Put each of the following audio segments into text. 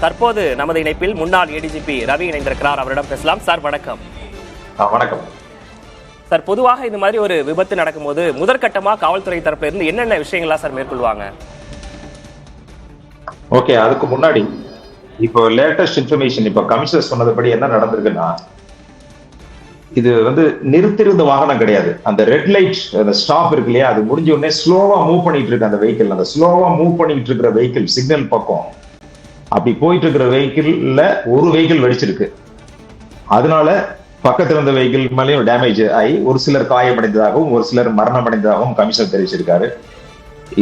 தற்போது நமது இணைப்பில் முன்னாள் ஏடிஜிபி ரவி இணைந்திருக்கிறார். அவரிடம் பேசலாம். சார் வணக்கம். வணக்கம் சார், பொதுவாக இந்த மாதிரி ஒரு விபத்து நடக்கும்போது முதற்கட்டமா காவல்துறை தரப்புல இருந்து என்னென்ன விஷயங்களா சார் மேற்கொள்வாங்க? ஓகே, அதுக்கு முன்னாடி இப்போ லேட்டஸ்ட் இன்ஃபர்மேஷன், இப்போ கமிஷனர் சொன்னதுபடி என்ன நடந்திருக்குன்னா, இது நிறுத்திருந்த வாகனம் கிடையாது. அந்த ரெட் லைட் அந்த ஸ்டாப் இருக்கு இல்லையா, அது முடிஞ்ச உடனே ஸ்லோவா மூவ் பண்ணிட்டு இருக்கு அந்த வெஹிக்கிள். அந்த ஸ்லோவா மூவ் பண்ணிட்டு இருக்கிற வெஹிக்கிள் சிக்னல் பக்கம் அப்படி போயிட்டு இருக்கிற வெஹிக்கிள்ல ஒரு வெஹிக்கிள் வெடிச்சிருக்கு. அதனால பக்கத்துல இருந்த வெஹிக்கிள் மேலேயும் டேமேஜ் ஆகி ஒரு சிலர் காயமடைந்ததாகவும் ஒரு சிலர் மரணம் அடைந்ததாகவும் கமிஷனர் தெரிவிச்சிருக்காரு.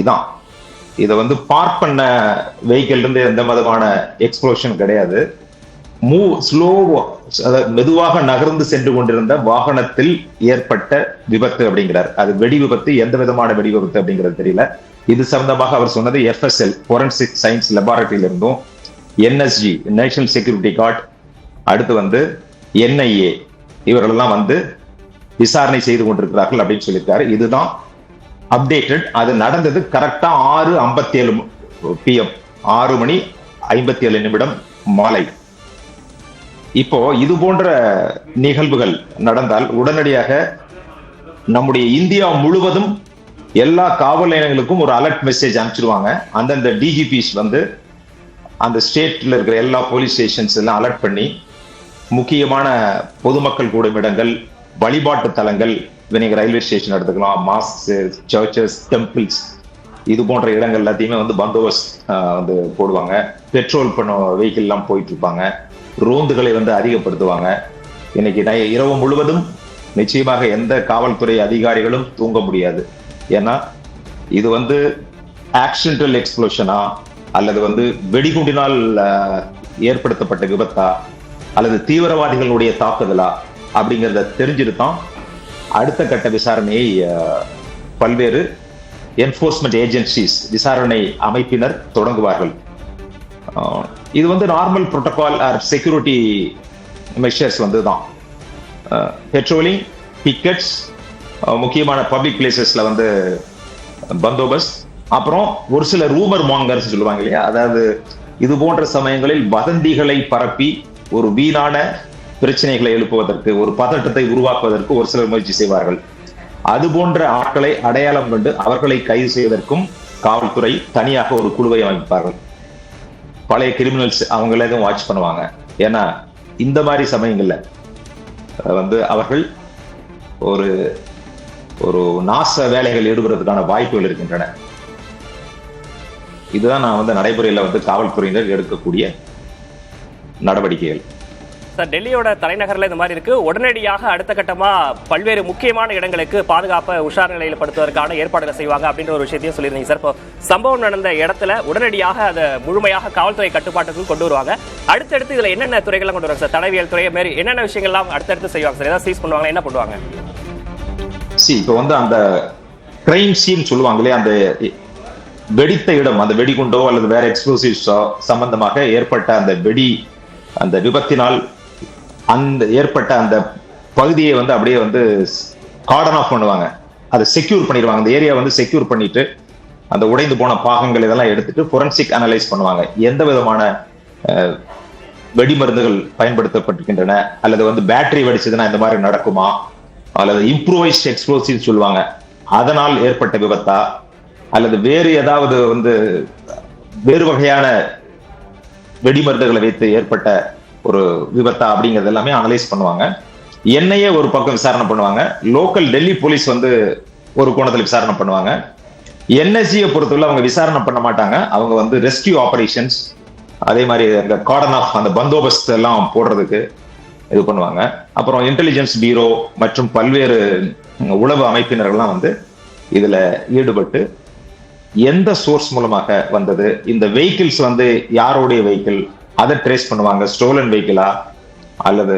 இதான் இதை பார்க் பண்ண வெஹிக்கிள் இருந்து எந்த விதமான எக்ஸ்ப்ளோஷன் கிடையாது. மெதுவாக நகர்ந்து சென்று கொண்டிருந்த வாகனத்தில் ஏற்பட்ட விபத்து அப்படிங்கிறார். அது வெடி விபத்து, எந்த விதமான வெடி விபத்து அப்படிங்கிறது தெரியல. இது சம்பந்தமாக அவர் சொன்னது FSL ஃபோரன்சிக் சயின்ஸ் லெபார்டரியில இருந்தும், NSG நேஷனல் செக்யூரிட்டி கார்டு, அடுத்து NIA இவர்களெல்லாம் விசாரணை செய்து கொண்டிருக்கிறார்கள் அப்படின்னு சொல்லியிருக்காரு. இதுதான் அப்டேட்டட். அது நடந்தது கரெக்டா 6:57 PM, 6:57 மாலை. இப்போ இது போன்ற நிகழ்வுகள் நடந்தால் உடனடியாக நம்முடைய இந்தியா முழுவதும் எல்லா காவல் நிலையங்களுக்கும் ஒரு அலர்ட் மெசேஜ் அனுப்பிச்சிருவாங்க. அந்தந்த DGPs அந்த ஸ்டேட்ல இருக்கிற எல்லா போலீஸ் ஸ்டேஷன்ஸ் எல்லாம் அலர்ட் பண்ணி முக்கியமான பொதுமக்கள் கூடும் இடங்கள், வழிபாட்டு தலங்கள், நீங்க ரயில்வே ஸ்டேஷன் எடுத்துக்கலாம், மாஸ்க், சர்ச்சஸ், டெம்பிள்ஸ், இது போன்ற இடங்கள் எல்லாத்தையுமே பந்தோபஸ்த் போடுவாங்க. பெட்ரோல் பண்ண வெஹிக்கிள் எல்லாம் போயிட்டு இருப்பாங்க. ரோந்துகளை அதிகப்படுத்துவாங்க. இன்னைக்கு இரவு முழுவதும் நிச்சயமாக எந்த காவல்துறை அதிகாரிகளும் தூங்க முடியாது. ஏன்னா இது ஆக்சிடென்டல் எக்ஸ்ப்ளோஷனா அல்லது வெடிகுண்டினால் ஏற்படுத்தப்பட்ட விபத்தா அல்லது தீவிரவாதிகளுடைய தாக்குதலா அப்படிங்கிறத தெரிஞ்சிருத்தான் அடுத்த கட்ட விசாரணையை பல்வேறு என்போர்ஸ்மெண்ட் ஏஜென்சிஸ், விசாரணை அமைப்பினர் தொடங்குவார்கள். இது normal protocol or security measures தான். பெட்ரோலிங், பிக்கெட்ஸ், முக்கியமான பப்ளிக் பிளேசஸ்ல பந்தோபஸ்த், அப்புறம் ஒரு சில ரூமர் மாங்கர்ஸ் சொல்லுவாங்க இல்லையா, அதாவது இது போன்ற சமயங்களில் வதந்திகளை பரப்பி ஒரு வீணான பிரச்சனைகளை எழுப்புவதற்கு, ஒரு பதட்டத்தை உருவாக்குவதற்கு ஒரு சிலர் முயற்சி செய்வார்கள். அது போன்ற ஆட்களை அடையாளம் கண்டு அவர்களை கைது செய்வதற்கும் காவல்துறை தனியாக ஒரு குழுவை அமைப்பார்கள். பழைய கிரிமினல்ஸ் அவங்களே வாட்ச் பண்ணுவாங்க. ஏன்னா இந்த மாதிரி சமயங்கள்ல அவர்கள் ஒரு ஒரு நாச வேலைகள் ஈடுபடுறதுக்கான வாய்ப்புகள் இருக்கின்றன. இதுதான் நான் நடைமுறையில காவல்துறையினர் எடுக்கக்கூடிய நடவடிக்கைகள். சார், டெல்லியோட தலைநகர்ல இந்த மாதிரி இருக்கு. உடனடியாக அடுத்த கட்டமா பல்வேறு முக்கியமான இடங்களுக்கு பாதுகாப்பை உஷார் நிலையில் படுத்துவதற்கான ஏற்பாடுகள் செய்வாங்க அப்படின்ற ஒரு விஷயத்தையும் சொல்லியிருந்தீங்க சார். இப்போ சம்பவம் நடந்த இடத்துல உடனடியாக அதை முழுமையாக காவல்துறை கட்டுப்பாட்டுக்கு கொண்டு வருவாங்க. அடுத்தடுத்து இதுல என்னென்ன துறைகள்லாம் கொண்டு வருவாங்க சார்? தடவியல் துறை மாதிரி என்னென்ன விஷயங்கள்லாம் அடுத்தடுத்து செய்வாங்க சார்? ஏதாவது சீஸ் பண்ணுவாங்க, என்ன பண்ணுவாங்க? இப்போ அந்த கிரைம் சீன் சொல்லுவாங்க இல்லையா, அந்த வெடித்த இடம், அந்த வெடிகுண்டோ அல்லது வேற எக்ஸ்ப்ளோசிவ்ஸோ சம்பந்தமாக ஏற்பட்ட அந்த விபத்தினால் ஏற்பட்ட அந்த பகுதியை அப்படியே கார்டன் ஆஃப் பண்ணுவாங்க. அதை செக்யூர் பண்ணிடுவாங்க. அந்த ஏரியா செக்யூர் பண்ணிட்டு அந்த உடைந்து போன பாகங்கள் இதெல்லாம் எடுத்துட்டு ஃபோரன்சிக் அனலைஸ் பண்ணுவாங்க. எந்த விதமான வெடிமருந்துகள் பயன்படுத்தப்பட்டிருக்கின்றன, அல்லது பேட்டரி வெடிச்சதுன்னா இந்த மாதிரி நடக்குமா, அல்லது இம்ப்ரூவைஸ்ட் எக்ஸ்ப்ளோசிவ் சொல்லுவாங்க, அதனால் ஏற்பட்ட விபத்தா, அல்லது வேறு ஏதாவது வேறு வகையான வெடிமருந்துகளை வைத்து ஏற்பட்ட ஒரு விபத்தா அப்படிங்கிறது எல்லாமே அனலைஸ் பண்ணுவாங்க. என்னையே ஒரு பக்கம் விசாரணை பண்ணுவாங்க. லோக்கல் டெல்லி போலீஸ் ஒரு கோணத்தில் விசாரணை பண்ணுவாங்க. NSGயை பொறுத்தவரை அவங்க விசாரணை பண்ண மாட்டாங்க. அவங்க ரெஸ்கியூ ஆபரேஷன்ஸ், அதே மாதிரி அந்த கார்டன் ஆஃப் அந்த பந்தோபஸ்த் எல்லாம் போடுறதுக்கு இது பண்ணுவாங்க. அப்புறம் இன்டெலிஜென்ஸ் பியூரோ மற்றும் பல்வேறு உளவு அமைப்பினர்கள்லாம் இதுல ஈடுபட்டு எந்த சோர்ஸ் மூலமாக வந்தது, இந்த வெஹிக்கிள்ஸ் யாருடைய வெஹிக்கிள், அதை ட்ரேஸ் பண்ணுவாங்க. ஸ்டோலன் வெஹிக்கிளா அல்லது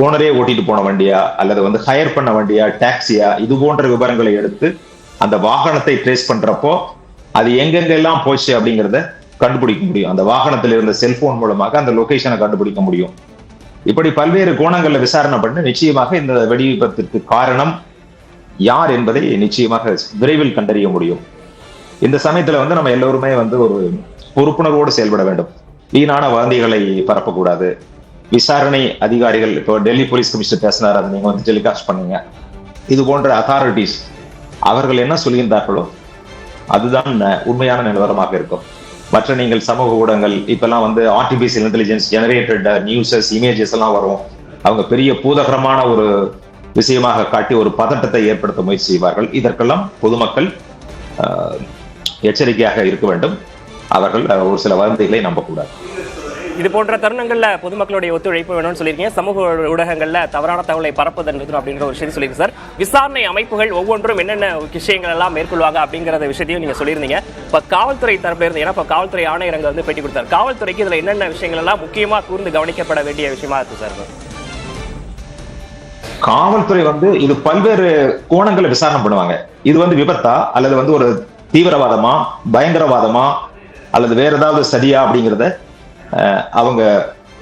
ஓனரே ஓட்டிட்டு போன வண்டியா அல்லது ஹையர் பண்ண வண்டியா, டாக்ஸியா, இது போன்ற விவரங்களை எடுத்து அந்த வாகனத்தை ட்ரேஸ் பண்றப்போ அது எங்கெங்கெல்லாம் போச்சு அப்படிங்கிறத கண்டுபிடிக்க முடியும். அந்த வாகனத்தில் இருந்த செல்போன் மூலமாக அந்த லொகேஷனை கண்டுபிடிக்க முடியும். இப்படி பல்வேறு கோணங்கள்ல விசாரணை பண்ணி நிச்சயமாக இந்த வெடி விபத்திற்கு காரணம் யார் என்பதை நிச்சயமாக விரைவில் கண்டறிய முடியும். இந்த சமயத்துல நம்ம எல்லோருமே ஒரு பொறுப்புணர்வோடு செயல்பட வேண்டும். வீணான வதந்திகளை பரப்பக்கூடாது. விசாரணை அதிகாரிகள், இப்போ டெல்லி போலீஸ் கமிஷனர் பேசினார், அதை நீங்க வந்து டெலிகாஸ்ட் பண்ணீங்க. இது போன்ற அத்தாரிட்டிஸ் அவர்கள் என்ன சொல்கின்றார்களோ அதுதான் உண்மையான நிலவரமாக இருக்கும். மற்ற நீங்கள் சமூக ஊடகங்கள் இப்பெல்லாம் வந்து artificial intelligence generated newses, images எல்லாம் வரும். அவங்க பெரிய பூதகரமான ஒரு விஷயமாக காட்டி ஒரு பதட்டத்தை ஏற்படுத்த முயற்சி செய்வார்கள். இதற்கெல்லாம் பொதுமக்கள் எச்சரிக்கையாக இருக்க வேண்டும். அவர்கள் ஒரு சில வதந்திகளை நம்பக்கூடாது. இது போன்ற தருணங்கள்ல பொதுமக்களுடைய ஒத்துழைப்பு வேணும்னு சொல்லியிருக்கீங்க. சமூக ஊடகங்கள்ல தவறான தகவலை பரப்புதல் நிறுத்தணும் அப்படின்ற ஒரு விஷயம் சொல்லியிருக்கீங்க சார். விசாரணை அமைப்புகள் ஒவ்வொன்றும் என்னென்ன விஷயங்கள் எல்லாம் மேற்கொள்வாங்க அப்படிங்கிற விஷயத்தையும் நீங்க சொல்லியிருந்தீங்க. இப்ப காவல்துறை தரப்புல இருந்து, ஏன்னா இப்ப காவல்துறை ஆணையர் அங்க வந்து பேட்டி கொடுத்தாரு, காவல்துறைக்கு இதுல என்னென்ன விஷயங்கள் எல்லாம் முக்கியமா கூர்ந்து கவனிக்கப்பட வேண்டிய விஷயமா இருக்கு சார்? காவல்துறை வந்து இது பல்வேறு கோணங்களை விசாரணை பண்ணுவாங்க. இது வந்து விபத்தா அல்லது வந்து ஒரு தீவிரவாதமா, பயங்கரவாதமா, அல்லது வேற ஏதாவது சரியா அப்படிங்கிறத அவங்க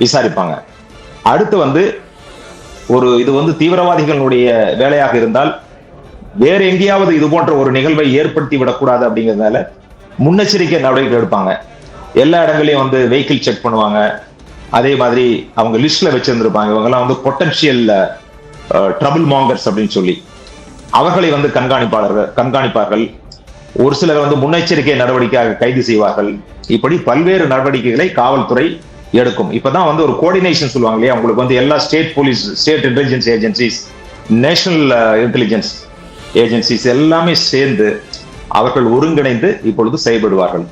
விசாரிப்பாங்க. அடுத்து வந்து இது வந்து தீவிரவாதிகளுடைய வேலையாக இருந்தால் வேற எங்கேயாவது இது போன்ற ஒரு நிகழ்வை ஏற்படுத்தி விடக்கூடாது அப்படிங்கிறதுனால முன்னெச்சரிக்கை நடவடிக்கை எடுப்பாங்க. எல்லா இடங்களையும் வந்து வெஹிக்கிள் செக் பண்ணுவாங்க. அதே மாதிரி அவங்க லிஸ்ட்ல வச்சிருந்திருப்பாங்க, இவங்கெல்லாம் வந்து பொட்டன்ஷியல் ட்ரபிள் மாங்கர்ஸ் அப்படின்னு சொல்லி அவர்களை வந்து கண்காணிப்பார்கள். ஒரு சிலர் வந்து முன்னெச்சரிக்கை நடவடிக்கையாக கைது செய்வார்கள். இப்படி பல்வேறு நடவடிக்கைகளை காவல்துறை எடுக்கும். இப்பதான் வந்து ஒரு கோஆர்டினேஷன் சொல்லுவாங்க இல்லையா, உங்களுக்கு வந்து எல்லா state police, state intelligence agencies, national intelligence agencies எல்லாமே சேர்ந்து அவர்கள் ஒருங்கிணைந்து இப்பொழுது செயல்படுவார்கள்.